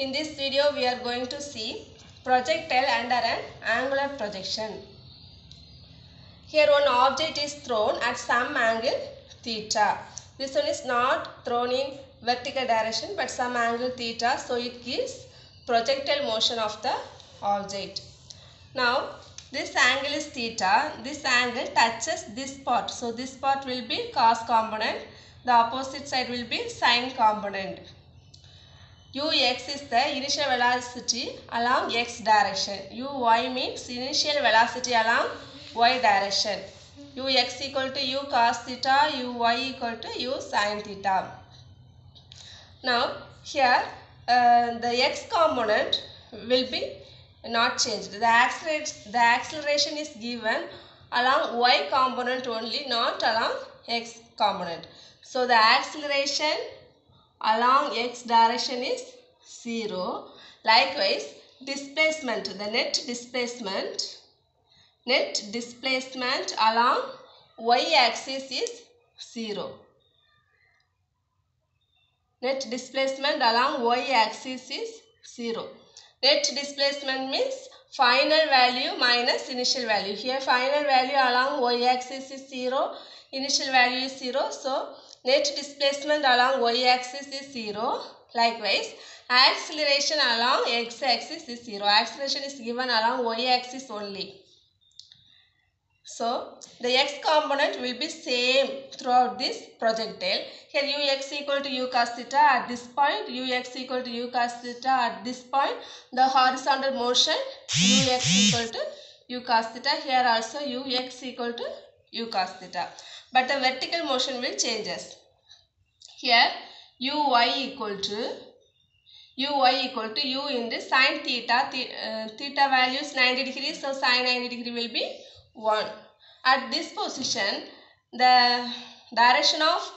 In this video we are going to see projectile under an angular projection. Here one object is thrown at some angle theta. This one is not thrown in vertical direction but some angle theta, so it gives projectile motion of the object. Now this angle is theta, this angle touches this part, so this part will be cos component, the opposite side will be sin component. Ux is the initial velocity along x direction. Uy means initial velocity along y direction. Ux equal to u cos theta, uy equal to u sin theta. Now here the x component will be not changed. The acceleration is given along y component only, not along x component. So the acceleration along x direction is 0. Likewise, displacement, the net displacement along y axis is 0. Net displacement along y axis is 0. Net displacement means final value minus initial value. Here final value along y axis is 0, initial value is 0. So net displacement along y axis is 0. Likewise, acceleration along x axis is 0. Acceleration is given along y axis only. So the x component will be same throughout this projectile. Here ux equal to u cos theta at this point, ux equal to u cos theta at this point. The horizontal motion ux equal to u cos theta. Here also ux equal to u cos theta. But the vertical motion will changes. Here uy equal to u into sin theta. Theta value is 90 degrees, so sin 90 degree will be 1. At this position, the direction of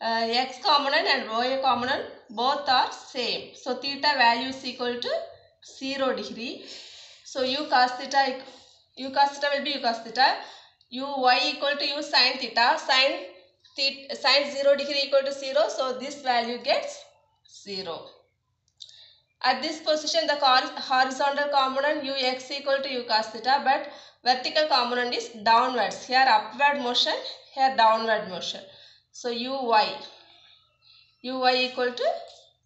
x component and y component both are same. So theta value is equal to 0 degree. So u cos theta will be u cos theta. Uy equal to u sin theta. Sin 0 degree equal to 0. So this value gets 0. At this position, the horizontal component ux equal to u cos theta, but vertical component is downwards. Here upward motion, here downward motion. So uy equal to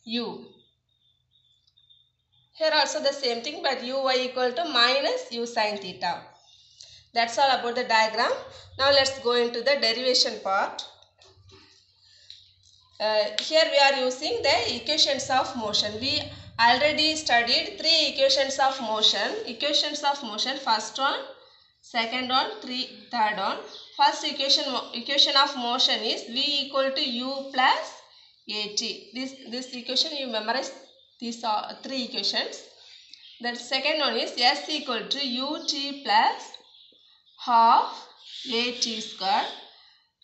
u. Here also the same thing, but uy equal to minus u sin theta. That's all about the diagram. Now let's go into the derivation part. Here we are using the equations of motion. We already studied 3 equations of motion. First one, second one, third one. First equation of motion is v equal to u plus at. This equation you memorize. These are 3 equations. The second one is s equal to ut plus half at squared.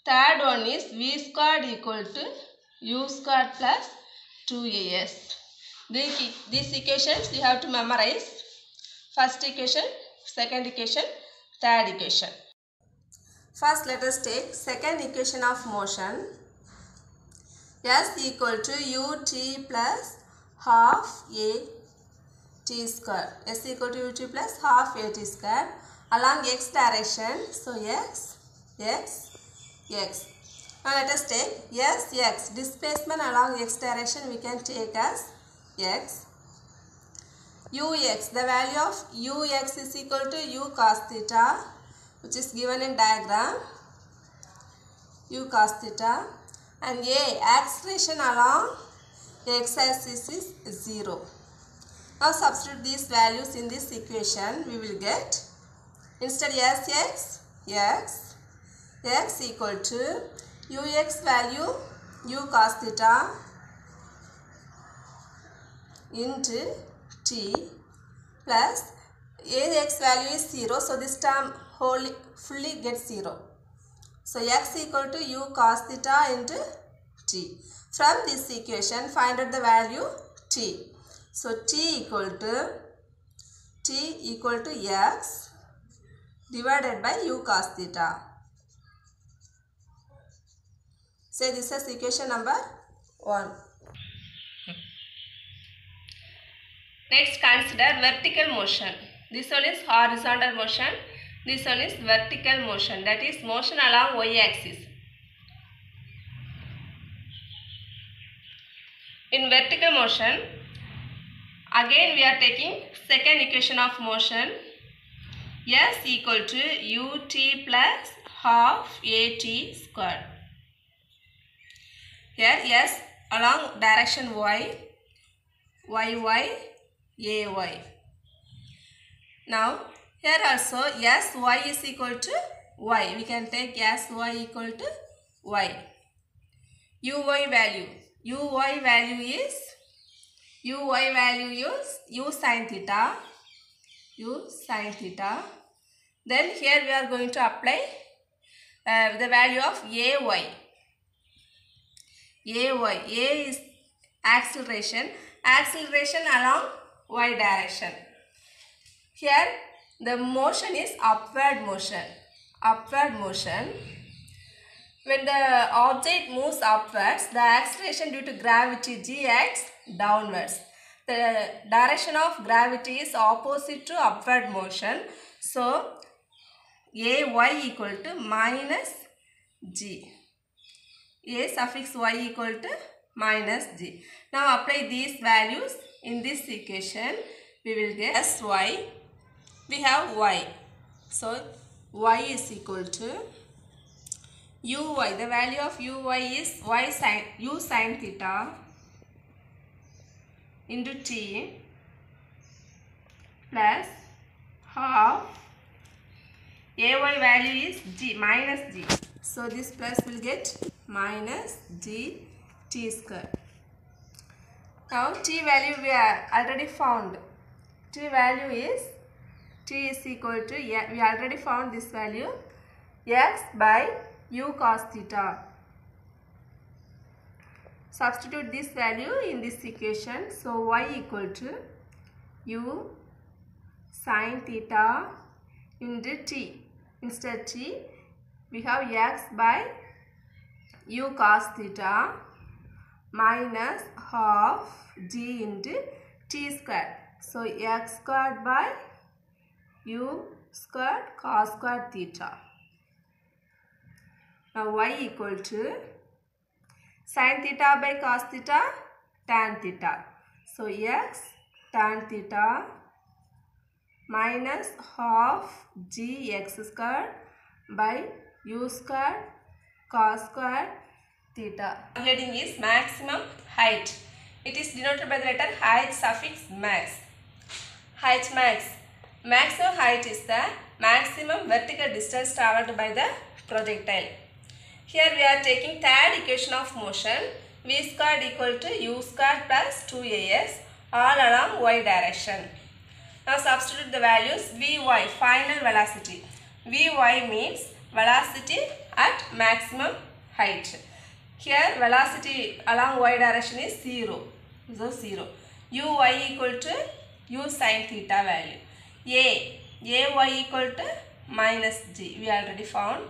Third one is v squared equal to u squared plus 2as. These equations you have to memorize. First equation, second equation, third equation. First let us take second equation of motion. S equal to ut plus half at square. S equal to ut plus half at square along x direction. So x. Now let us take x. Displacement along x direction we can take as x. Ux, the value of ux is equal to u cos theta, which is given in diagram, u cos theta, and a, acceleration along x axis is 0. Now substitute these values in this equation, we will get, instead x equal to ux value u cos theta into t plus ax value is 0, so this term fully gets 0. So x equal to u cos theta into t. From this equation find out the value t. So t equal to x divided by u cos theta. Say this is equation number 1. Next, consider vertical motion. This one is horizontal motion. This one is vertical motion, that is motion along y-axis. In vertical motion, again we are taking second equation of motion. S equal to ut plus half at squared. Here S along direction y, ay. Now here also sy is equal to y. We can take sy equal to y. Uy value is u sin theta. Then here we are going to apply the value of ay. A is acceleration along y direction. Here the motion is upward motion. When the object moves upwards, the acceleration due to gravity g acts downwards. The direction of gravity is opposite to upward motion. So ay equal to minus g. A suffix y equal to minus g. Now apply these values in this equation. We will get sy. We have y. So y is equal to uy. The value of uy is u sin theta into t plus half. Ay value is g minus g. So this plus will get minus g t square. Now t value we are already found. T is equal to, we already found this value, x by u cos theta. Substitute this value in this equation. So y equal to u sin theta into t. Instead t, we have x by u cos theta minus half g into t squared. So x squared by u squared cos squared theta. Now y equal to sin theta by cos theta tan theta. So x tan theta minus half g x squared by u squared cos squared theta. Heading is maximum height. It is denoted by the letter h suffix max. H max. Maximum height is the maximum vertical distance travelled by the projectile. Here we are taking third equation of motion, v squared equal to u squared plus 2as all along y direction. Now substitute the values. Vy, final velocity. Vy means velocity at maximum height. Here velocity along y direction is 0. So 0. Uy equal to u sin theta value. Ay equal to minus g. We already found.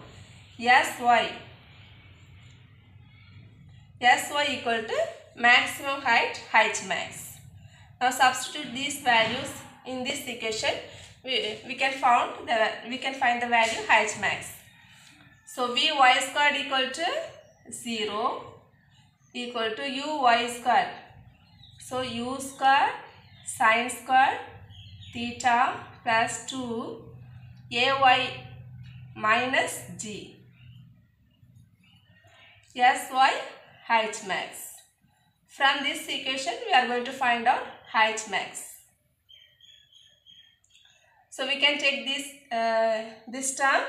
Sy equal to maximum height h max. Now substitute these values in this equation. We can find the value h max. So vy squared equal to 0 equal to uy squared. So u squared sin squared theta plus 2 ay minus g. Sy h max. From this equation we are going to find out h max. So we can take this term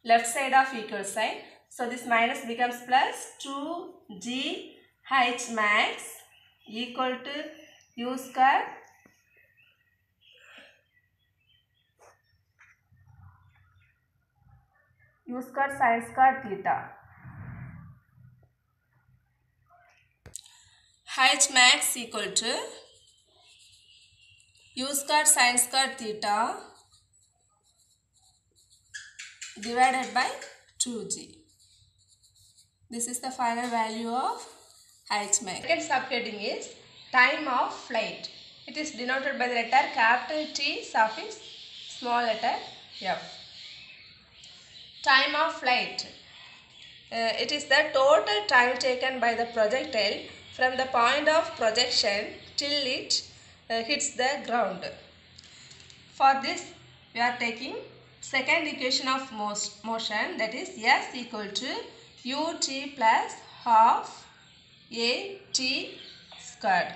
left side of equal sign. So this minus becomes plus 2g h max equal to u squared sin squared theta. H max equal to u squared sin squared theta divided by 2g. This is the final value of H max. Second subheading is time of flight. It is denoted by the letter capital T suffix small letter f. Time of flight. It is the total time taken by the projectile from the point of projection till it hits the ground. For this, we are taking second equation of motion, that is S equal to ut plus half at squared.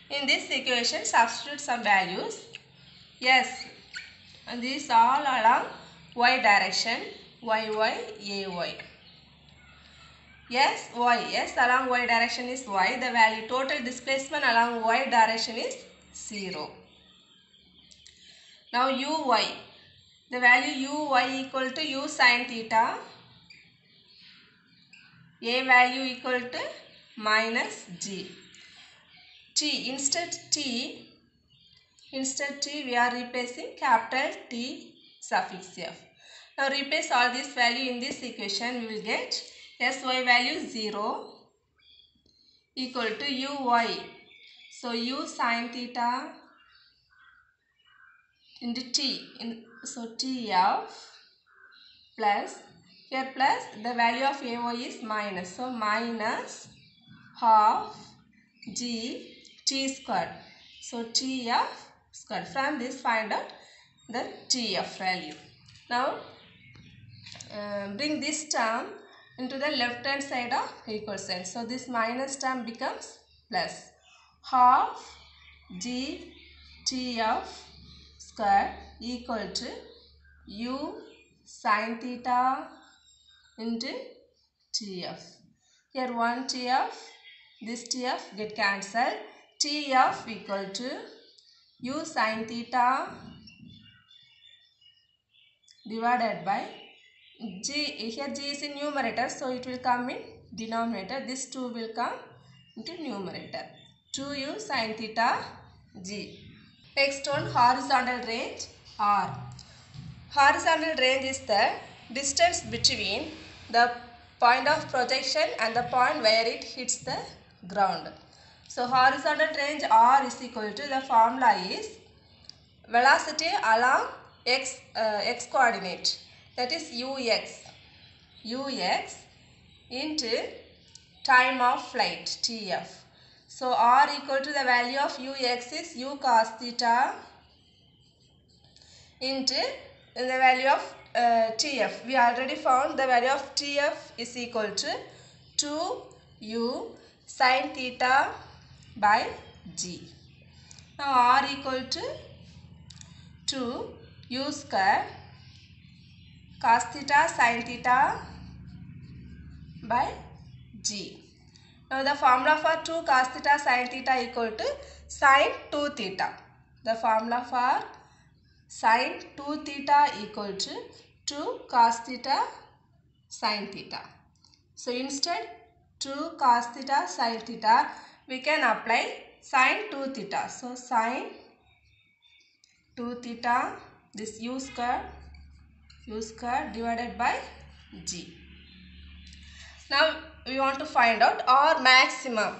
In this equation, substitute some values. S, and these all along y direction, y, ay. Yes, y. Yes, along y direction is y. The value total displacement along y direction is 0. Now uy. The value uy equal to u sin theta. A value equal to minus g. T. Instead T we are replacing capital T suffix f. Now replace all this value in this equation. We will get sy value 0 equal to uy. So u sin theta into t. So tf plus, here plus, the value of ay is minus. So minus half g t squared. So tf squared. From this find out the tf value. Now bring this term into the left hand side of equal sign. So this minus term becomes plus. Half g tf squared equal to u sin theta into tf. Here one tf, this tf get cancelled. Tf equal to u sin theta divided by g. Here g is in numerator, so it will come in denominator. This 2 will come into numerator. 2u sin theta g. Next one, horizontal range r. Horizontal range is the distance between the point of projection and the point where it hits the ground. So horizontal range r is equal to, the formula is velocity along x coordinate, that is ux into time of flight tf. So r equal to, the value of ux is u cos theta into the value of tf. We already found the value of tf is equal to 2u sin theta by g. Now r equal to u square cos theta sin theta by g. Now the formula for 2 cos theta sin theta equal to sin 2 theta. The formula for sin 2 theta equal to 2 cos theta sin theta. So instead 2 cos theta sin theta, we can apply sin 2 theta. So sin 2 theta, this u square divided by g. Now we want to find out r maximum.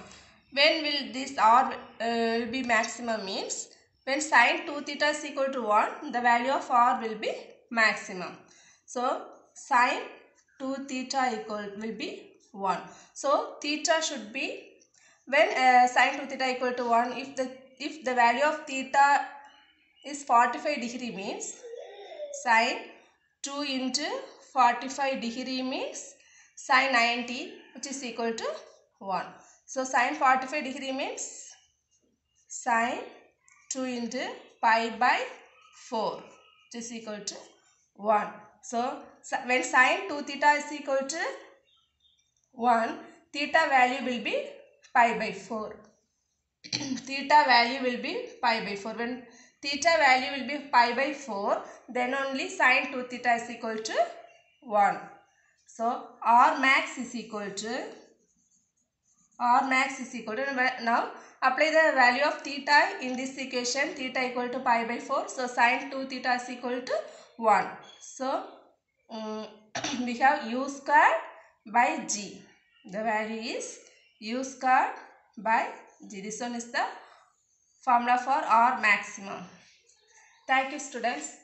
When will this r will be maximum means when sin 2 theta is equal to 1, the value of r will be maximum. So sin 2 theta will be 1. So theta should be, when sin 2 theta equal to 1, if the value of theta is 45 degree means sin 2 into 45 degree means sin 90, which is equal to 1. So sin 45 degree means sin 2 into pi by 4, which is equal to 1. So when sin 2 theta is equal to 1, theta value will be pi by 4. Theta value will be pi by 4. When theta value will be pi by 4, then only sin 2 theta is equal to 1. So r max is equal to, now apply the value of theta in this equation, theta equal to pi by 4. So sin 2 theta is equal to 1. So we have u squared by g. The value is u squared by g. This one is the formula for R maximum. Thank you students.